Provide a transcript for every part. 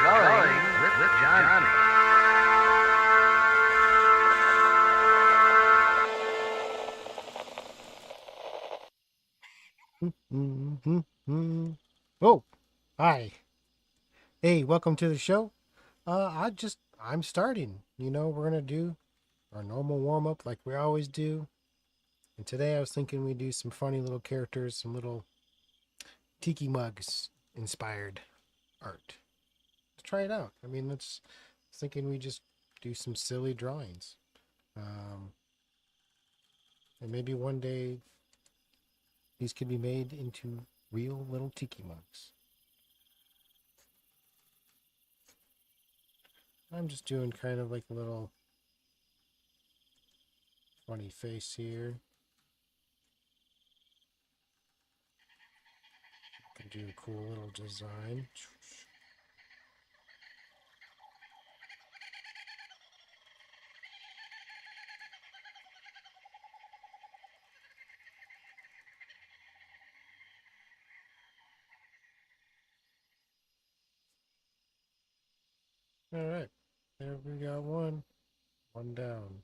Drawing with Johnny. Oh, hi. Hey, welcome to the show. I'm starting. We're gonna do our normal warm up like we always do. And today I was thinking we'd do some funny little characters, some little tiki mugs inspired art. Let's try it out. Thinking we just do some silly drawings. Um, and maybe one day these could be made into real little tiki mugs. I'm just doing kind of like a little funny face here. Can do a cool little design. All right, there we got one. One down.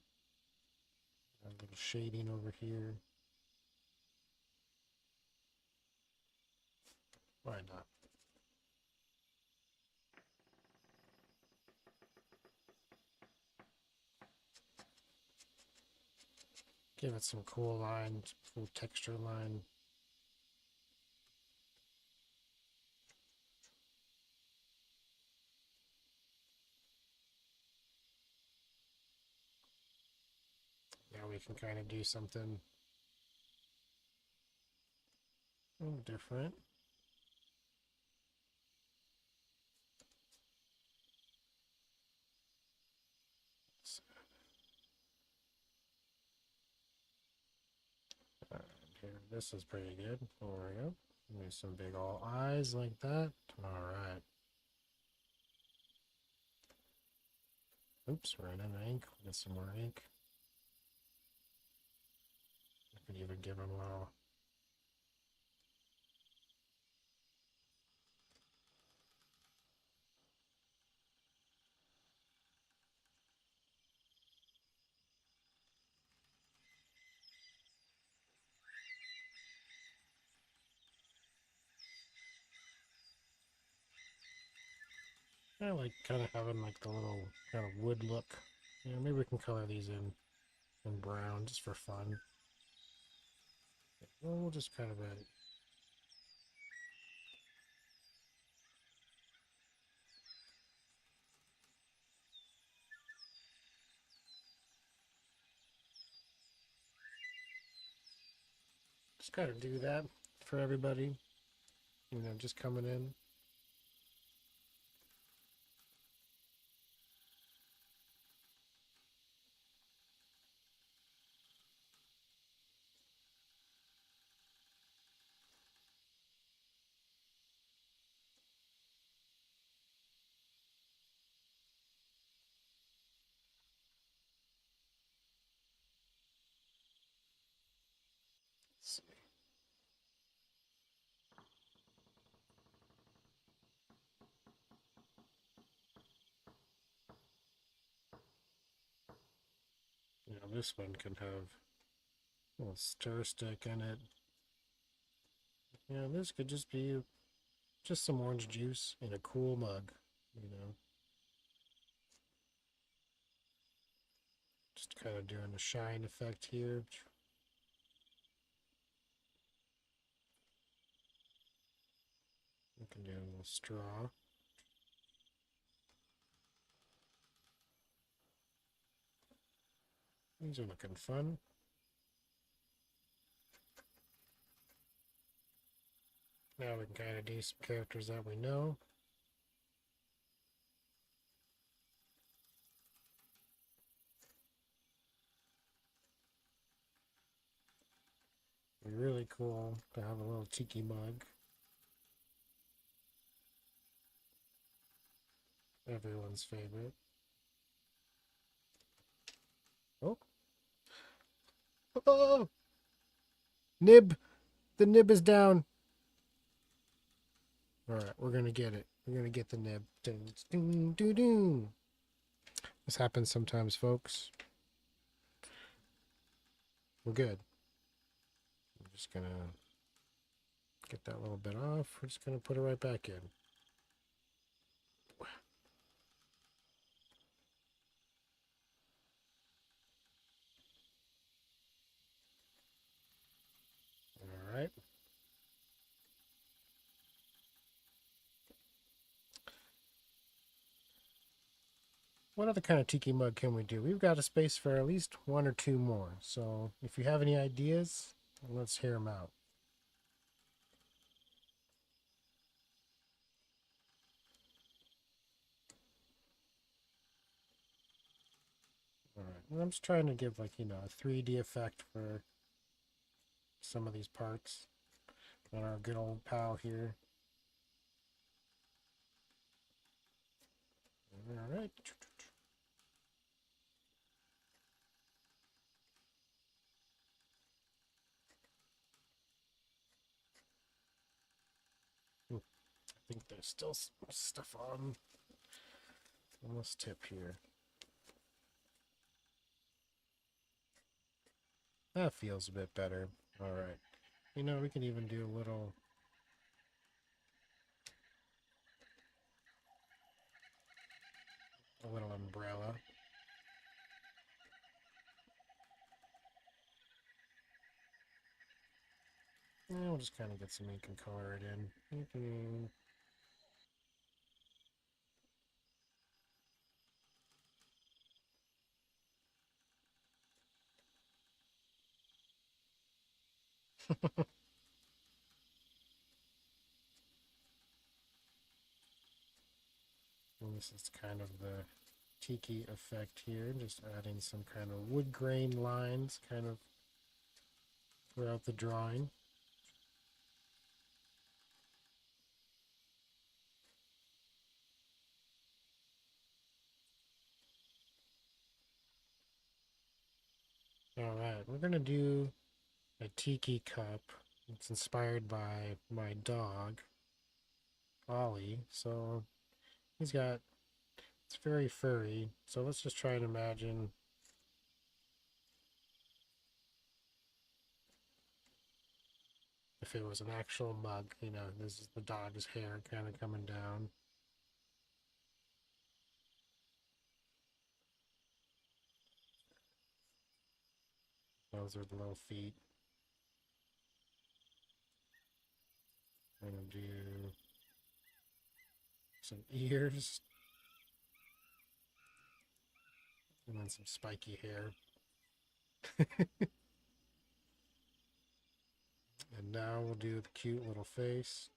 A little shading over here. Why not? Give it some cool lines, cool texture line. Now we can kind of do something a little different. Here, this is pretty good. There we go. Maybe some big all eyes like that. All right. Oops, ran out of ink. Get some more ink. I could even give them a little. I like kind of having like the little kind of wood look. Maybe we can color these in brown just for fun. Well, we'll just kind of just kind of do that for everybody. Just coming in. Let's see. This one can have a little stir stick in it. Yeah, this could just be just some orange juice in a cool mug, you know. Just kind of doing the shine effect here. We can do a little straw. These are looking fun. Now we can kind of do some characters that we know. Be really cool to have a little tiki mug. Everyone's favorite. Oh, oh, nib! The nib is down. All right, we're gonna get it. We're gonna get the nib. Ding, ding, ding, ding. This happens sometimes, folks. We're good. I'm just gonna get that little bit off. We're just gonna put it right back in. All right. What other kind of tiki mug can we do? We've got a space for at least one or two more. So if you have any ideas, let's hear them out. All right. And I'm just trying to give like, a 3D effect for some of these parts. And our good old pal here. All right. I think there's still some stuff on this tip here. That feels a bit better. All right. We can even do a little umbrella. Yeah, we'll just kind of get some ink and color it in. And this is kind of the tiki effect here, just adding some kind of wood grain lines kind of throughout the drawing. All right, we're going to do a tiki cup. It's inspired by my dog, Ollie. So it's very furry. So let's just try and imagine if it was an actual mug. This is the dog's hair kind of coming down. Those are the little feet. I'm going to do some ears. And then some spiky hair. And now we'll do the cute little face.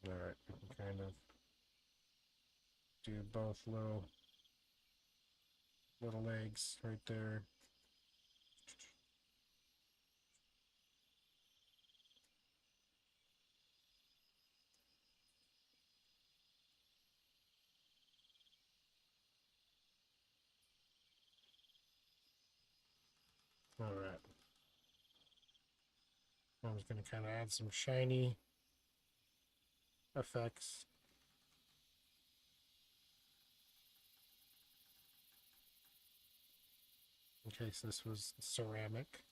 All right, we can kind of do both little legs right there. I'm just going to kind of add some shiny effects. In case this was ceramic.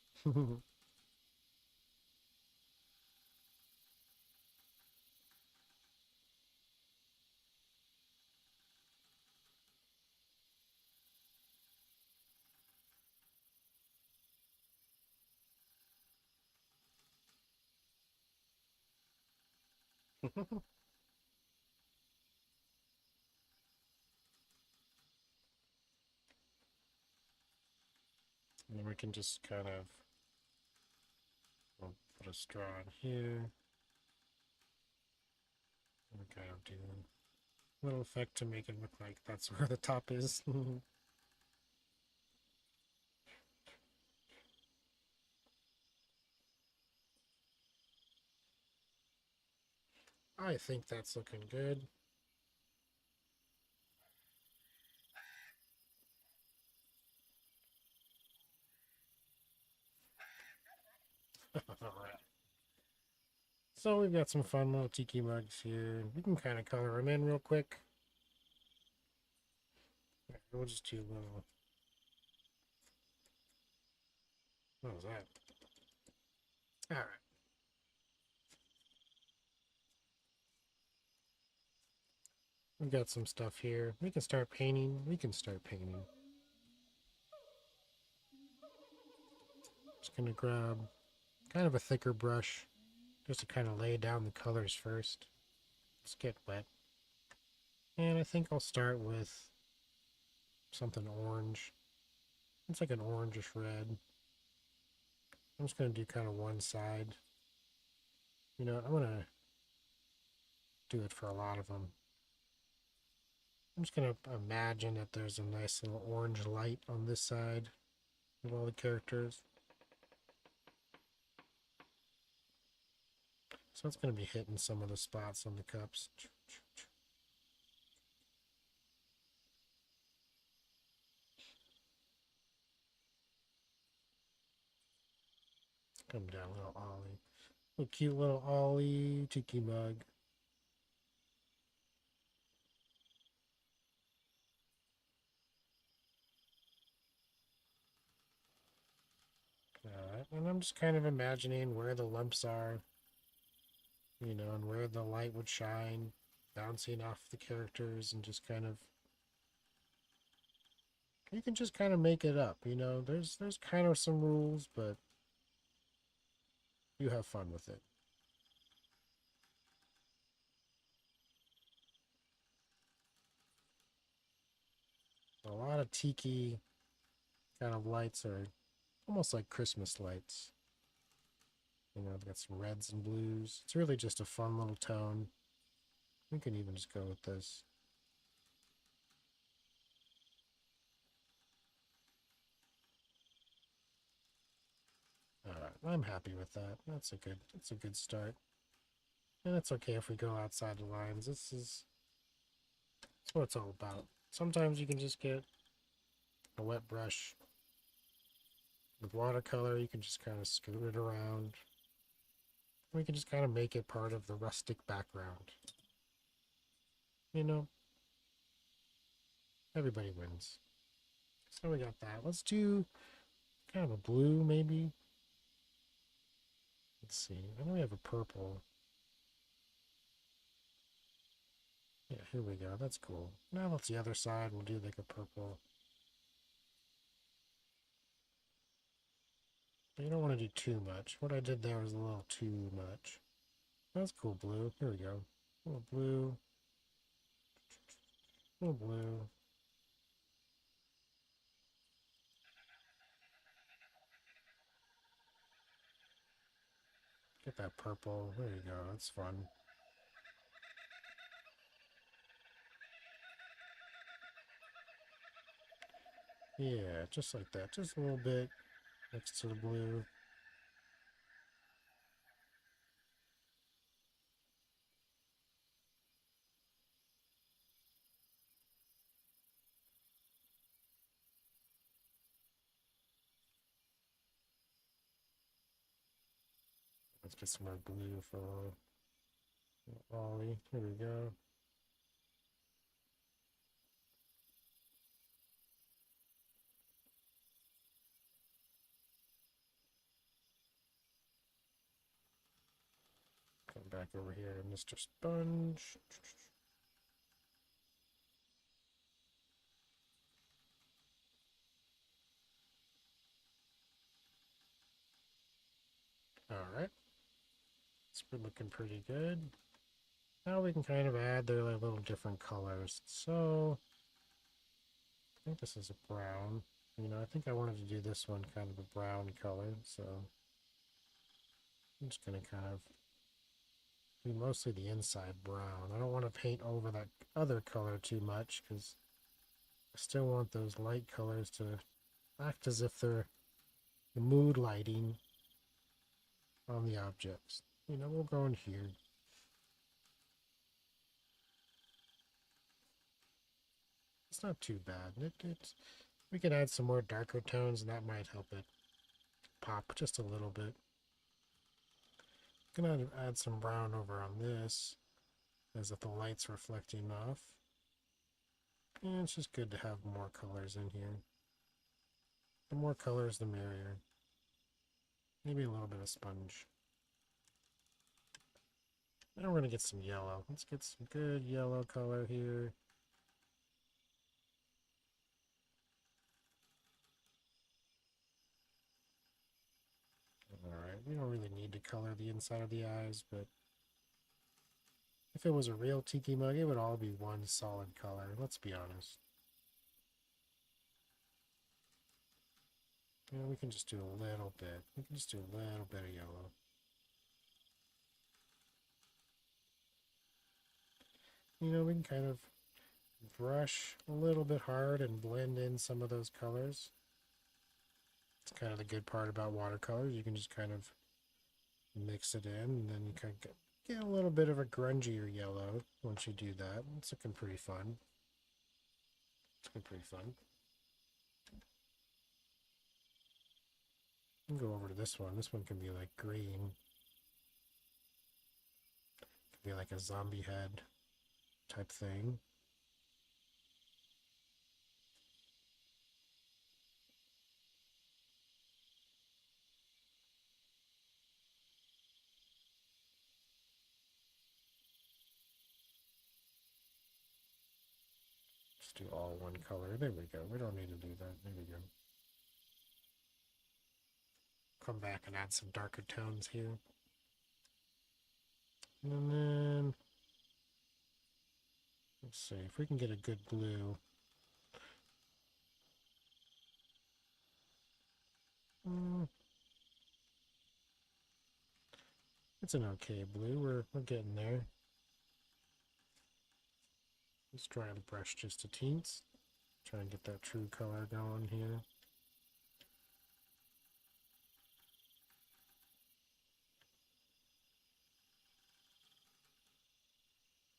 And then we can just kind of, we'll put a straw in here. And kind of do a little effect to make it look like that's where the top is. I think that's looking good. Alright. So we've got some fun little tiki mugs here. We can kind of color them in real quick. We'll just do a little... What was that? Alright. We've got some stuff here. We can start painting. Just gonna grab kind of a thicker brush just to kind of lay down the colors first. Let's get wet. And I think I'll start with something orange. It's like an orangish red. I'm just going to do kind of one side. You know, I'm going to do it for a lot of them. I'm just going to imagine that there's a nice little orange light on this side of all the characters. So it's going to be hitting some of the spots on the cups. Come down, little Ollie. Little cute little Ollie tiki mug. Alright, and I'm just kind of imagining where the lumps are, you know, and where the light would shine, bouncing off the characters, and just kind of... You can just kind of make it up, you know. There's kind of some rules, but you have fun with it. A lot of tiki kind of lights are almost like Christmas lights. You know, they've got some reds and blues. It's really just a fun little tone. We can even just go with this. Alright, I'm happy with that. That's a good start. And it's okay if we go outside the lines. That's what it's all about. Sometimes you can just get a wet brush. With watercolor, you can just kind of scoot it around. We can just kind of make it part of the rustic background. You know, everybody wins. So we got that. Let's do kind of a blue, maybe. Let's see. I know we have a purple. Yeah, here we go. That's cool. Now that's the other side. We'll do like a purple. But you don't want to do too much. What I did there was a little too much. That's cool, blue. Here we go. A little blue. A little blue. Get that purple. There you go. That's fun. Yeah, just like that. Just a little bit next to the blue. Let's get some more blue for Ollie. Here we go. Come back over here to Mr. Sponge. Alright. It's been looking pretty good. Now we can kind of add their like, little different colors. So, I think this is a brown. You know, I think I wanted to do this one kind of a brown color, so I'm just going to kind of do mostly the inside brown. I don't want to paint over that other color too much because I still want those light colors to act as if they're the mood lighting on the objects. You know, we'll go in here. It's not too bad. We can add some more darker tones and that might help it pop just a little bit. I'm gonna add some brown over on this as if the light's reflecting off. And it's just good to have more colors in here. The more colors, the merrier. Maybe a little bit of sponge. Now we're going to get some yellow. Let's get some good yellow color here. Alright, we don't really need to color the inside of the eyes, but if it was a real tiki mug, it would all be one solid color, let's be honest. You know, we can just do a little bit. We can just do a little bit of yellow. You know, we can kind of brush a little bit hard and blend in some of those colors. It's kind of the good part about watercolors. You can just kind of mix it in, and then you kind of get a little bit of a grungier yellow once you do that. It's looking pretty fun. It's looking pretty fun. You can go over to this one. This one can be like green. Could be like a zombie head type thing. Just do all one color. There we go. We don't need to do that. There we go. Come back and add some darker tones here. And then, let's see if we can get a good blue. It's an okay blue. We're getting there. Let's dry the brush just a teens. Try and get that true color going here.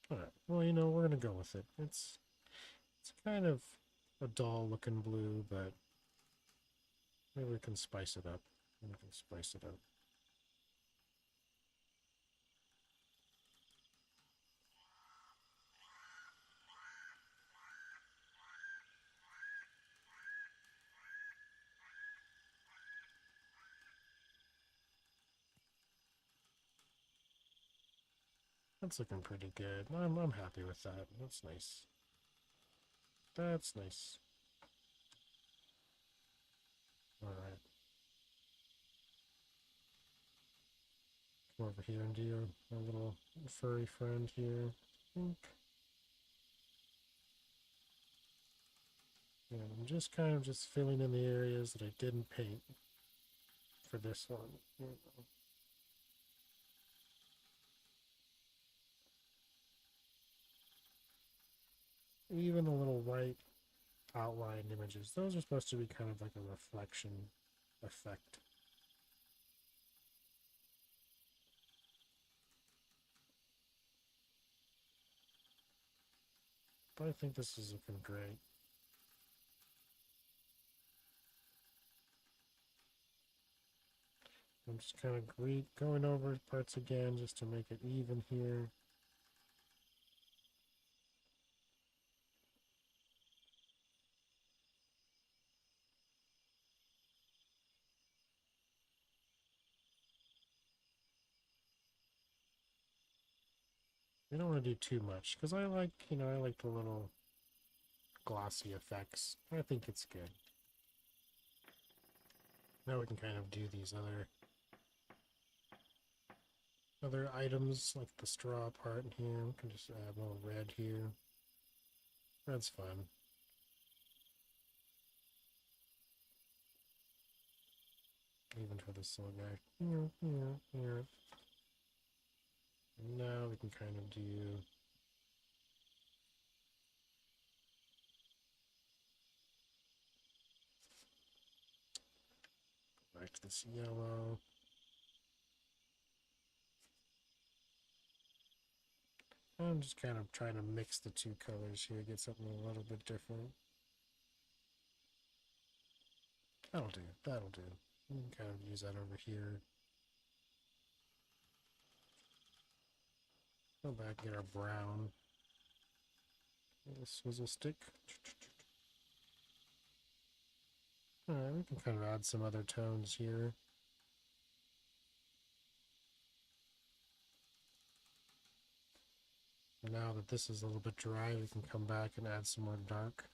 Alright, well, you know, we're going to go with it. It's kind of a dull looking blue, but maybe we can spice it up. We can spice it up. That's looking pretty good. I'm happy with that. That's nice. That's nice. Alright. Come over here and do your little furry friend here. Yeah, I'm just kind of just filling in the areas that I didn't paint for this one. You know. Even the little white outline images, those are supposed to be kind of like a reflection effect. But I think this is looking great. I'm just kind of going over parts again just to make it even here. I don't want to do too much because I like, I like the little glossy effects. I think it's good. Now we can kind of do these other items like the straw part in here. We can just add a little red here. Red's fun. Even for this little guy. Here. And now we can kind of do back to this yellow. I'm just kind of trying to mix the two colors here, get something a little bit different. That'll do. We can kind of use that over here. Go back and get our brown. Swizzle stick. Alright, we can kind of add some other tones here. Now that this is a little bit dry, we can come back and add some more dark.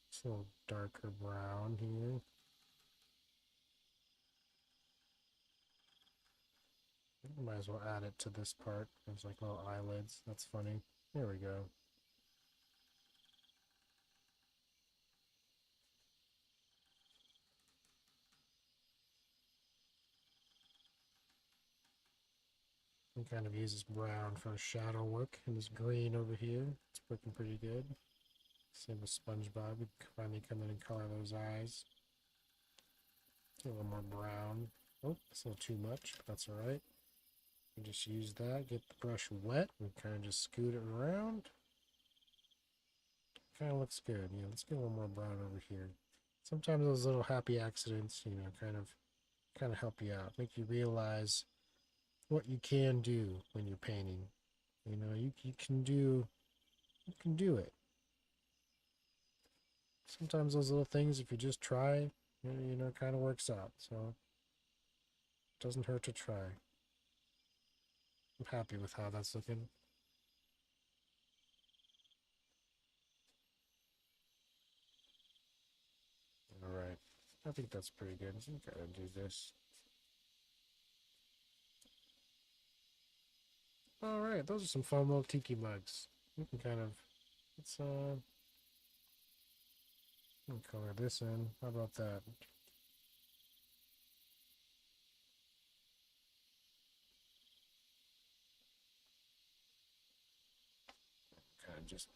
It's a little darker brown here. Might as well add it to this part. There's like little eyelids. That's funny. There we go. We kind of use this brown for shadow work and this green over here. It's working pretty good. Same with SpongeBob. We finally come in and color those eyes. Get a little more brown. Oh, it's a little too much, but that's alright. We just use that, get the brush wet, and kind of just scoot it around. Kind of looks good. Let's get a little more brown over here. Sometimes those little happy accidents, kind of help you out, make you realize what you can do when you're painting. You can do it. Sometimes those little things, if you just try, it kind of works out. So it doesn't hurt to try. I'm happy with how that's looking. Alright. I think that's pretty good. So we gotta do this. Alright, those are some fun little tiki mugs. We can kind of, let's color this in. How about that? Kind of just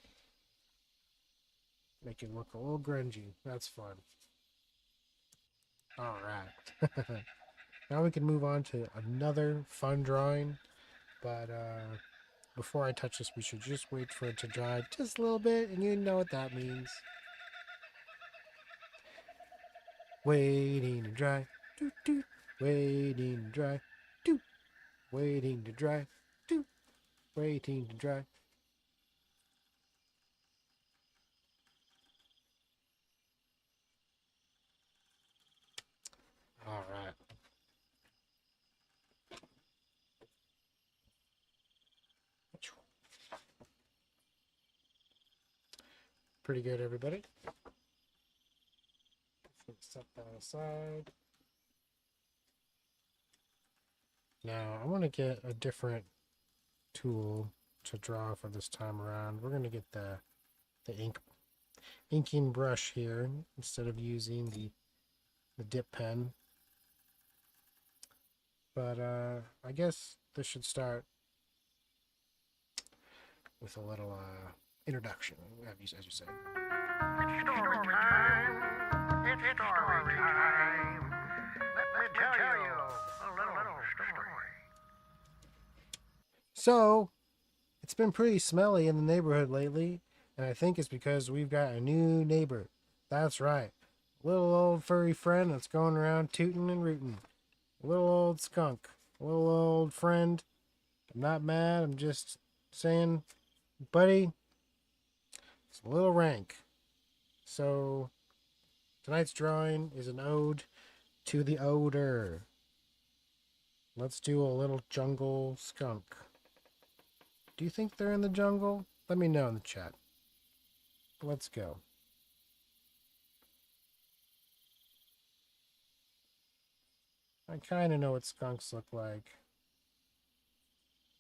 make it look a little grungy. That's fun. Alright. Now we can move on to another fun drawing. But before I touch this, we should just wait for it to dry just a little bit, and you know what that means. Waiting to dry. Doot, doot. Waiting to dry. Doot. Waiting to dry. Doot. Waiting to dry. All right. Pretty good, everybody. Set that aside. Now, I want to get a different tool to draw for this time around. We're going to get the inking brush here instead of using the dip pen. But I guess this should start with a little introduction, as you say. It's story time. It's story time. Let me tell you a little story. So, it's been pretty smelly in the neighborhood lately, and I think it's because we've got a new neighbor. That's right. Little old furry friend that's going around tooting and rooting. A little old skunk. A little old friend. I'm not mad. I'm just saying, buddy, it's a little rank. So, tonight's drawing is an ode to the odor. Let's do a little jungle skunk. Do you think they're in the jungle? Let me know in the chat. Let's go. I kind of know what skunks look like.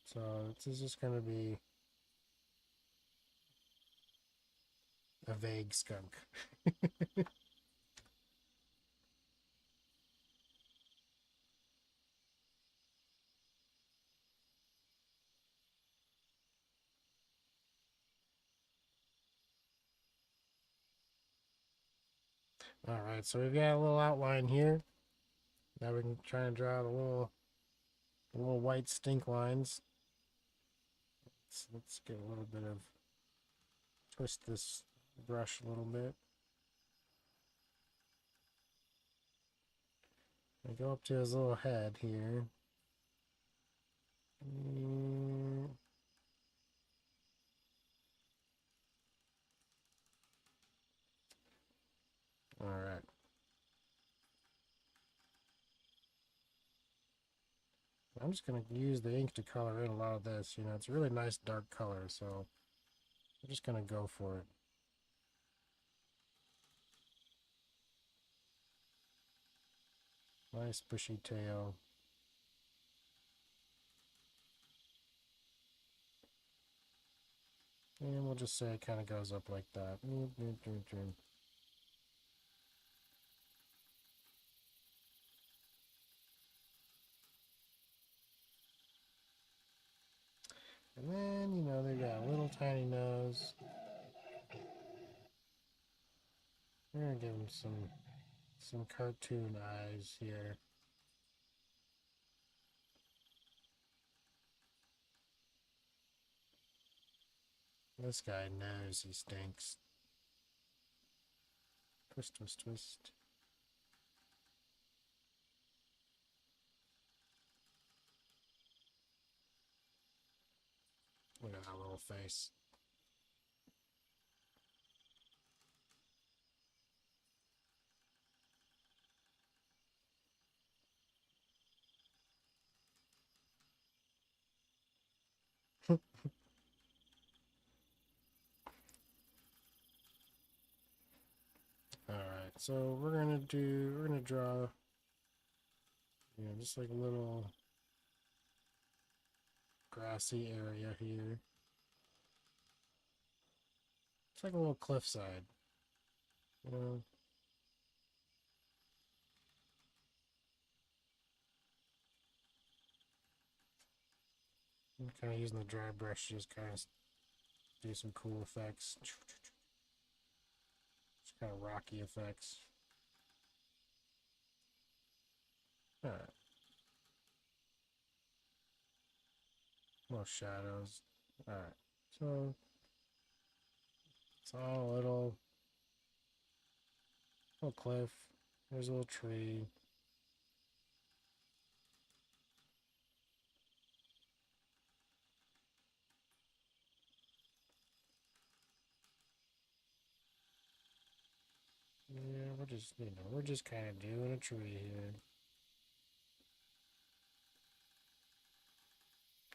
So this is just going to be a vague skunk. Alright, so we've got a little outline here. Now we can try and draw the little white stink lines. Let's get a little bit of, twist this brush a little bit. I go up to his little head here. Alright. I'm just going to use the ink to color in a lot of this. You know, it's a really nice dark color, so I'm just going to go for it. Nice bushy tail. And we'll just say it kind of goes up like that. And then, you know, they've got a little tiny nose. We're going to give them some cartoon eyes here. This guy knows he stinks. Twist, twist, twist. Look at that little face. Alright, so we're gonna draw, you know, just like a little grassy area here. It's like a little cliffside. You know? I'm kind of using the dry brush to just kind of do some cool effects. Just kind of rocky effects. Alright. Little shadows. Alright. So it's all a little cliff. There's a little tree. Yeah, we're just kind of doing a tree here.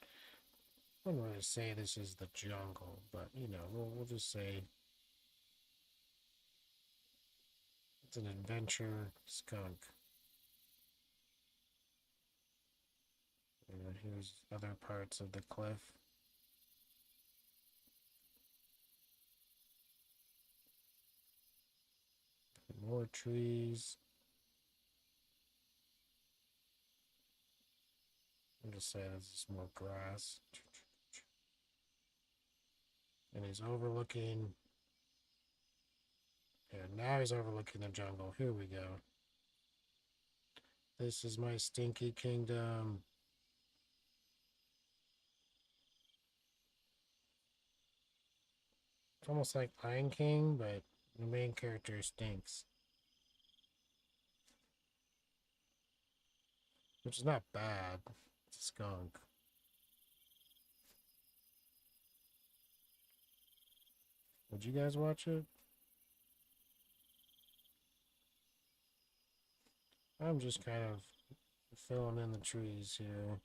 I wouldn't really say this is the jungle, but you know, we'll just say it's an adventure skunk. Here's other parts of the cliff. More trees. I'm just saying this is more grass. And he's overlooking. Yeah, now he's overlooking the jungle. Here we go. This is my stinky kingdom. It's almost like Lion King, but the main character stinks. which is not bad. It's a skunk. Would you guys watch it? I'm just kind of filling in the trees here.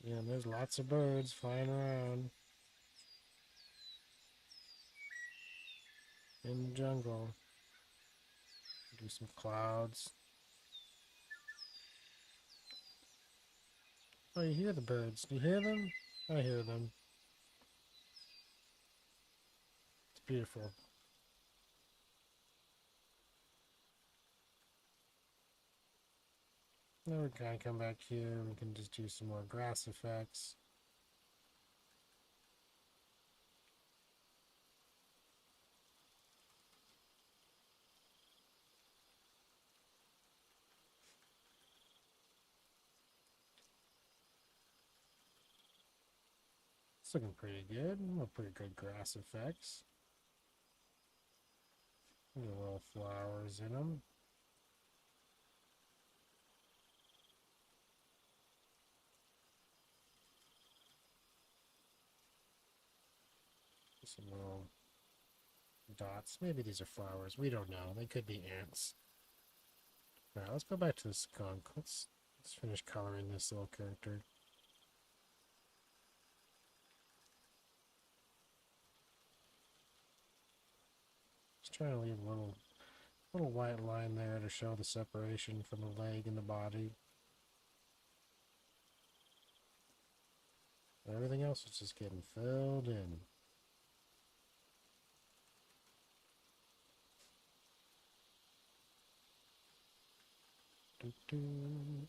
Yeah, and there's lots of birds flying around in the jungle. Do some clouds. Oh, you hear the birds. Do you hear them? I hear them. It's beautiful. Now we can come back here. We can just do some more grass effects. It's looking pretty good. Pretty good grass effects. Little flowers in them. Some little dots. Maybe these are flowers. We don't know. They could be ants. Alright, let's go back to the skunk. Let's finish coloring this little character. Just trying to leave a little white line there to show the separation from the leg and the body. Everything else is just getting filled in. Do do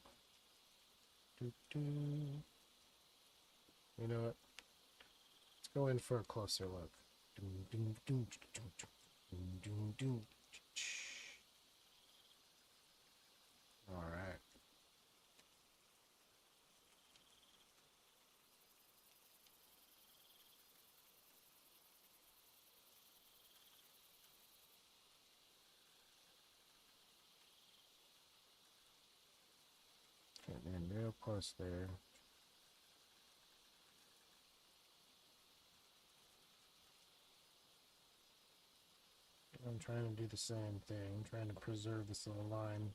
do do. You know what? Let's go in for a closer look. All right. Getting in real close there. I'm trying to do the same thing, trying to preserve this little line.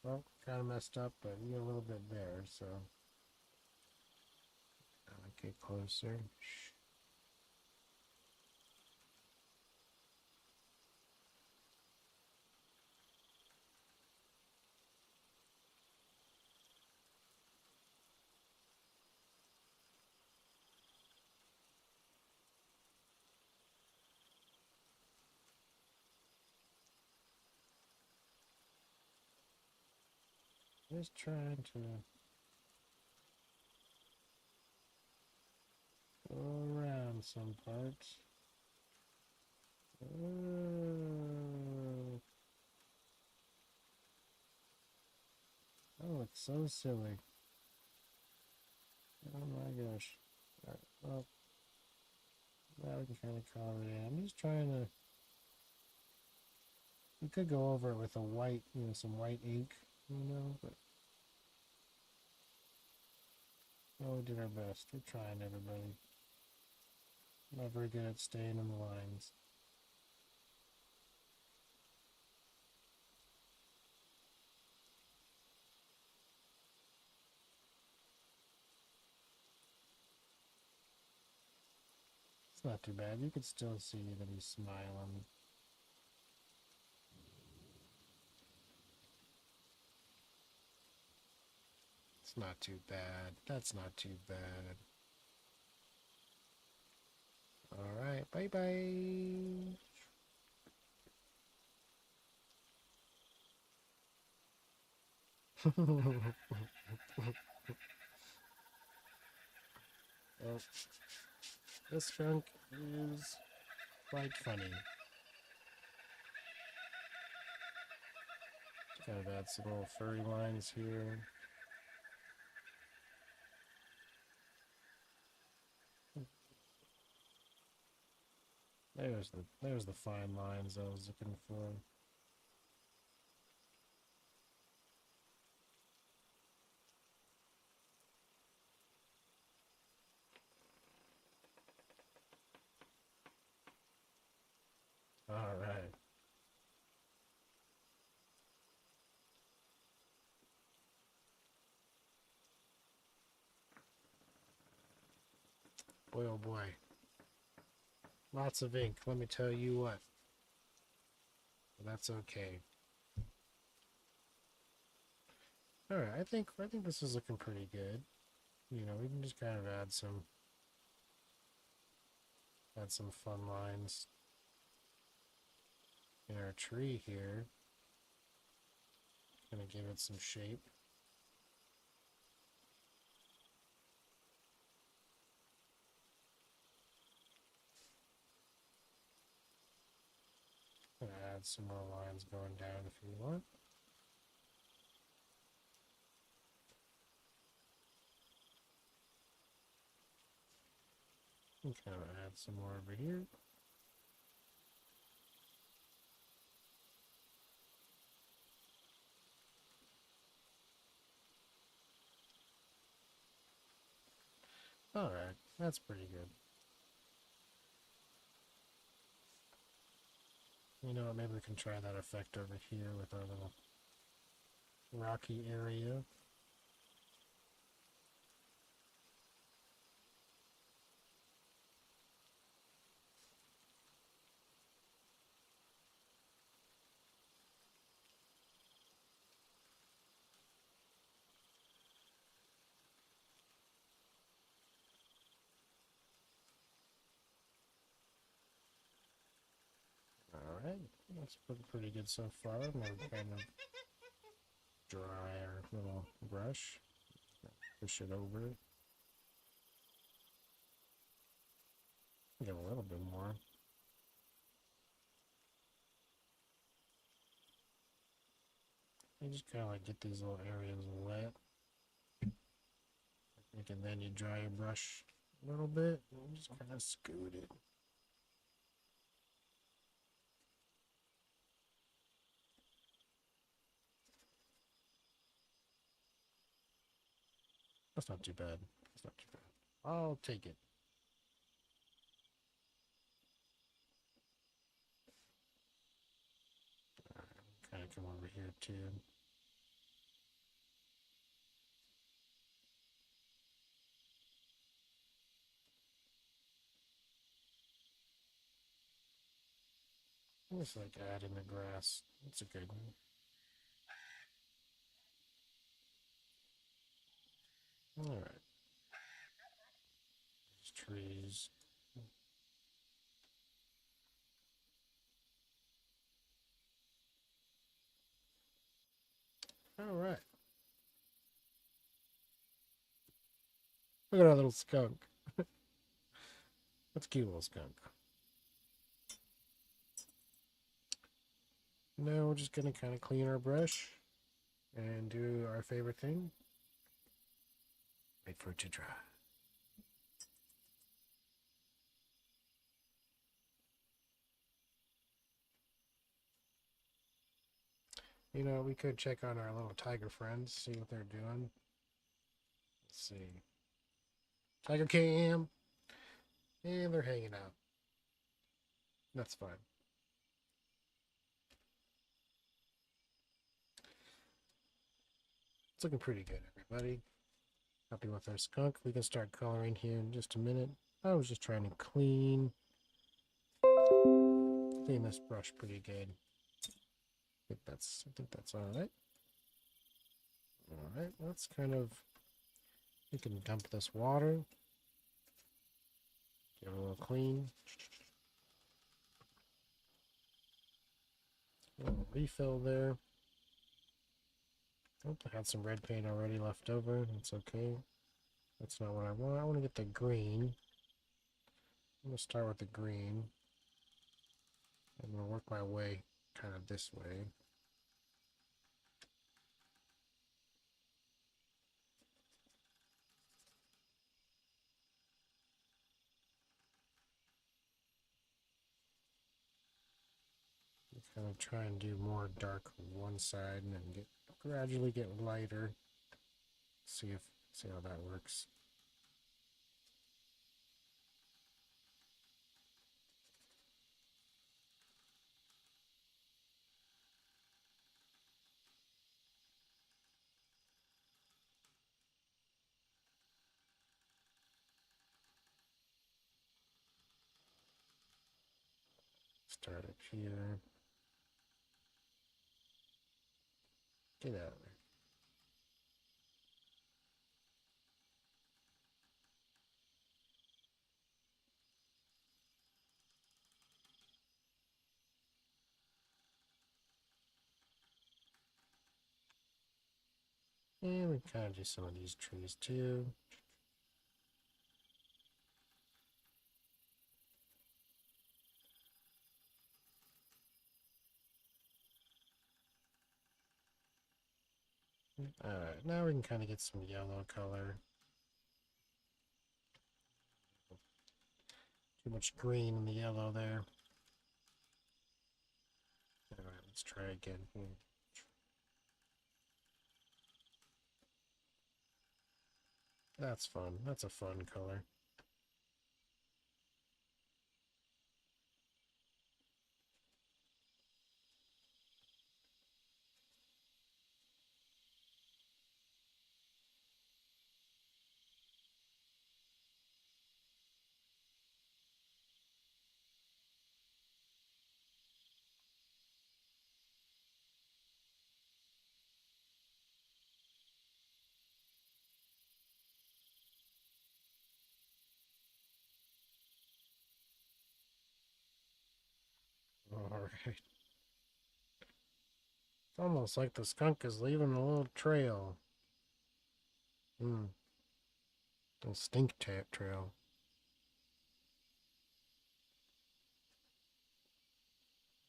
Well, kind of messed up, but we got a little bit there, so. I'll get closer. Just trying to go around some parts. Oh, it's so silly. Oh my gosh. Alright, well, now we can kind of color it in. I'm just trying to. We could go over it with a white, some white ink, but. Well, we did our best. We're trying, everybody. Not very good at staying in the lines. It's not too bad. You can still see that he's smiling. It's not too bad. That's not too bad. Alright, bye-bye. Well, this skunk is quite funny. Kind of add some little furry lines here. There's the fine lines I was looking for. All right. Boy, oh boy. Lots of ink, let me tell you what. But that's okay. Alright, I think this is looking pretty good. You know, we can just kind of add some fun lines in our tree here. Gonna give it some shape. Gonna add some more lines going down if you want. And kind of add some more over here. Alright, that's pretty good. You know what, maybe we can try that effect over here with our little rocky area. Alright, that's pretty good so far. I'm going to kind of dry our little brush, push it over. Get a little bit more. You just kind of like get these little areas wet. And then you dry your brush a little bit and just kind of scoot it. That's not too bad. That's not too bad. I'll take it. Kind of come over here too. Just like adding the grass. That's a good one. Alright. These trees. Alright. Look at our little skunk. That's a cute little skunk. Now we're just going to kind of clean our brush and do our favorite thing. Wait for it to dry. You know, we could check on our little tiger friends, see what they're doing. Let's see. Tiger Cam. And they're hanging out. That's fine. It's looking pretty good, everybody. Happy with our skunk. We can start coloring here in just a minute. I was just trying to clean this brush pretty good. I think that's all right. All right, let's kind of, we can dump this water. Give it a little clean. A little refill there. Oh, I had some red paint already left over. That's okay. That's not what I want. I want to get the green. I'm going to start with the green. I'm going to work my way kind of this way. kind of try and do more dark on one side and then gradually get lighter. See how that works. Start up here. Get out of there. And we kind of do some of these trees too. Alright, now we can kind of get some yellow color. Too much green in the yellow there. Alright, let's try again. That's fun. That's a fun color. Alright. It's almost like the skunk is leaving a little trail. A stink trail.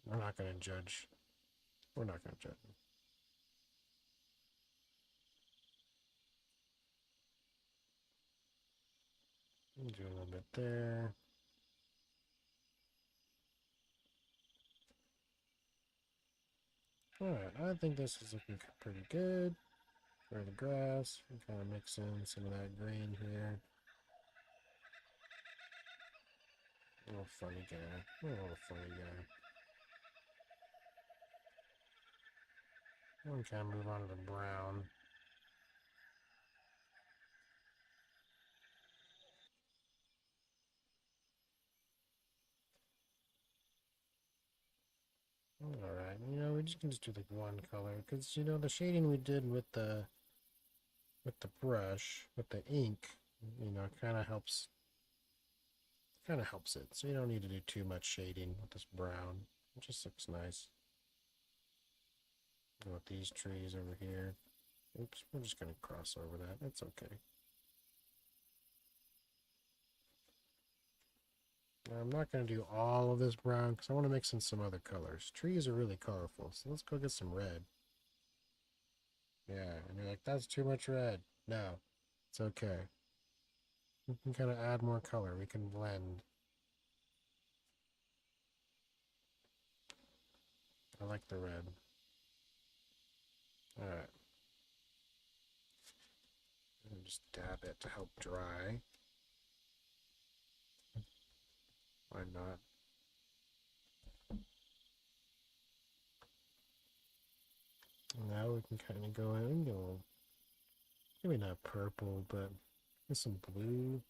We're not going to judge. We're not going to judge. Do a little bit there. Alright, I think this is looking pretty good. For the grass, we kind of mix in some of that green here. A little funny guy. A little funny guy. And kind of move on to the brown. Alright, we just can just do like one color, because the shading we did with the brush, with the ink, kind of helps it. So you don't need to do too much shading with this brown. It just looks nice. With these trees over here. Oops, we're just gonna cross over that. That's okay. Now, I'm not gonna do all of this brown because I want to mix in some other colors. Trees are really colorful, so let's go get some red. Yeah, and you're like, that's too much red. No, it's okay. We can kind of add more color. We can blend. I like the red. Alright. Just dab it to help dry. Why not? Now we can kind of go in and go, maybe not purple, but with some blue.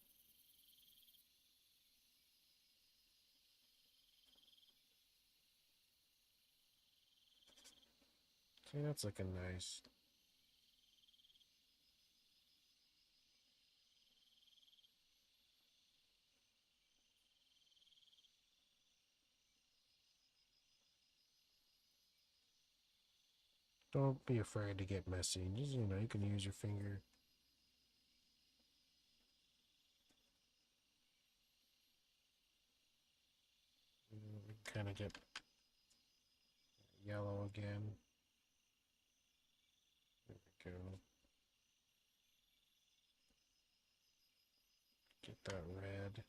See, that's looking nice. Don't be afraid to get messy. Just, you can use your finger. Kind of get yellow again. There we go. Get that red.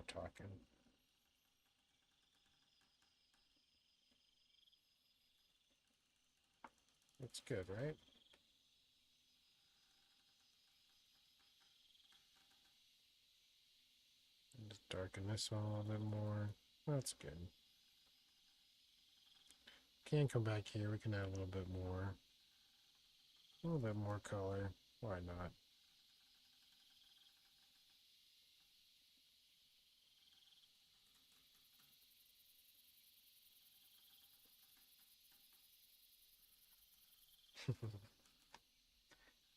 no talking. That's good, right? Just darken this one a little bit more. That's good. Can come back here. We can add a little bit more. A little bit more color. Why not?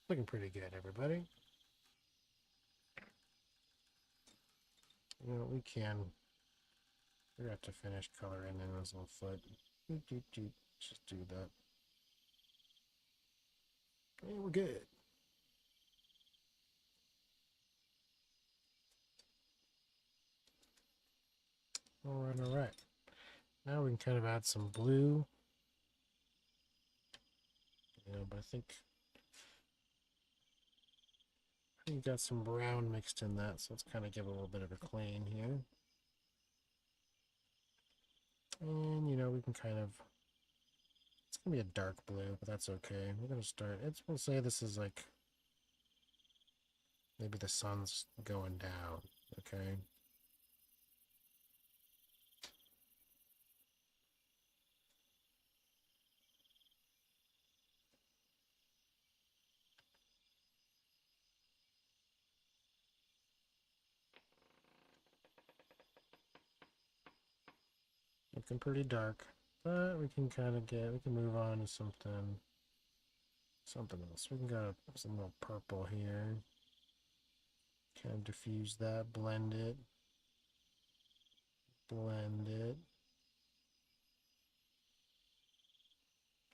Looking pretty good, everybody. You know, we have to finish coloring in his little foot. Just do that. And we're good. Alright, alright. Now we can kind of add some blue. But I think you got some brown mixed in that, so let's kind of give it a little bit of a clean here. And, we can kind of... It's going to be a dark blue, but that's okay. We're going to start... We'll say this is like... Maybe the sun's going down, okay? Looking pretty dark, but we can kind of we can move on to something else. We can go some little purple here. Kind of diffuse that, blend it.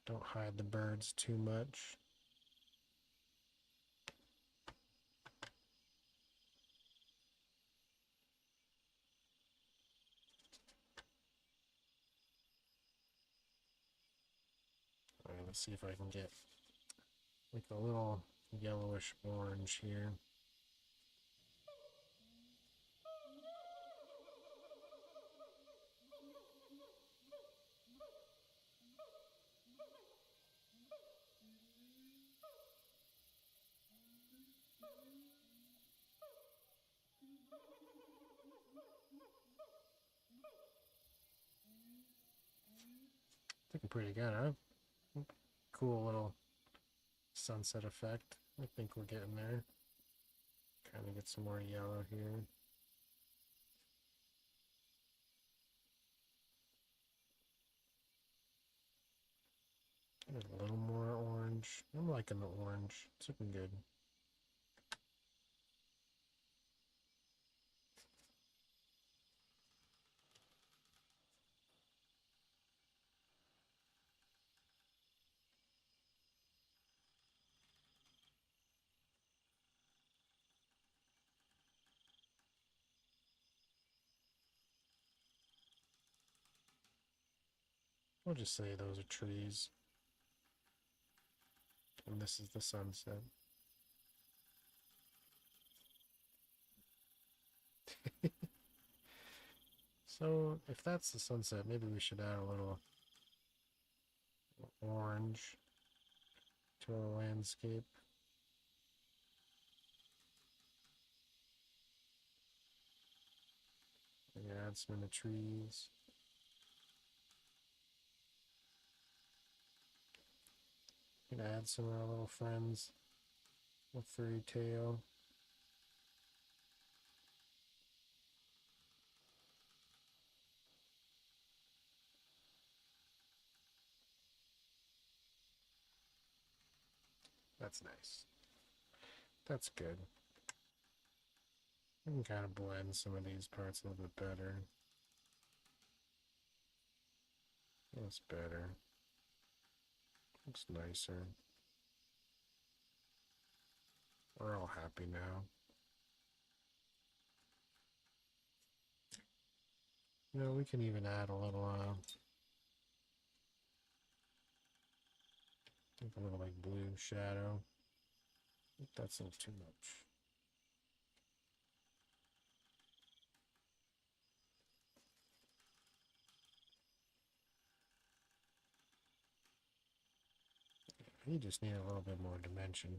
Don't hide the birds too much. Alright, let's see if I can get like a little yellowish orange here. Looking pretty good, huh? Cool little sunset effect. I think we're getting there. Kind of get some more yellow here. A little more orange. I'm liking the orange. It's looking good. We'll just say those are trees. And this is the sunset. So, if that's the sunset, maybe we should add a little orange to our landscape. Maybe add some in the trees. Gonna add some of our little friends. A furry tail. That's nice. That's good. We can kind of blend some of these parts a little bit better. That's better. Looks nicer. We're all happy now. We can even add a little, like a little like blue shadow. I think that's a little too much. He just need a little bit more dimension.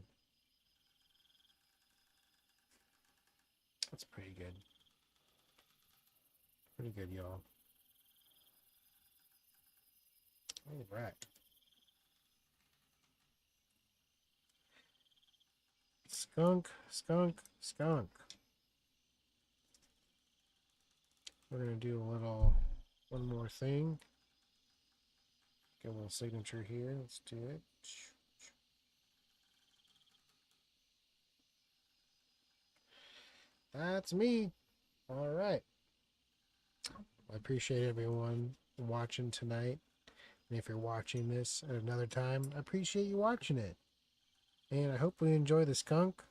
That's pretty good. Pretty good, y'all. All right. Skunk, skunk, skunk. We're going to do one more thing. Get a little signature here. Let's do it. That's me. All right. I appreciate everyone watching tonight. And if you're watching this at another time, I appreciate you watching it. And I hope we enjoy the skunk.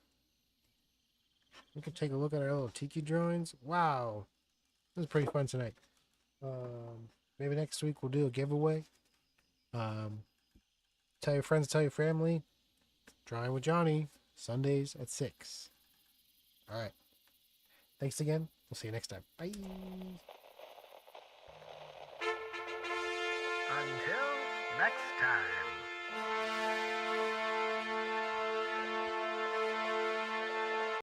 We can take a look at our little tiki drawings. Wow. This is pretty fun tonight. Maybe next week we'll do a giveaway. Tell your friends, tell your family. Drawing with Johnny, Sundays at 6. All right. Thanks again. We'll see you next time. Bye. Until next time.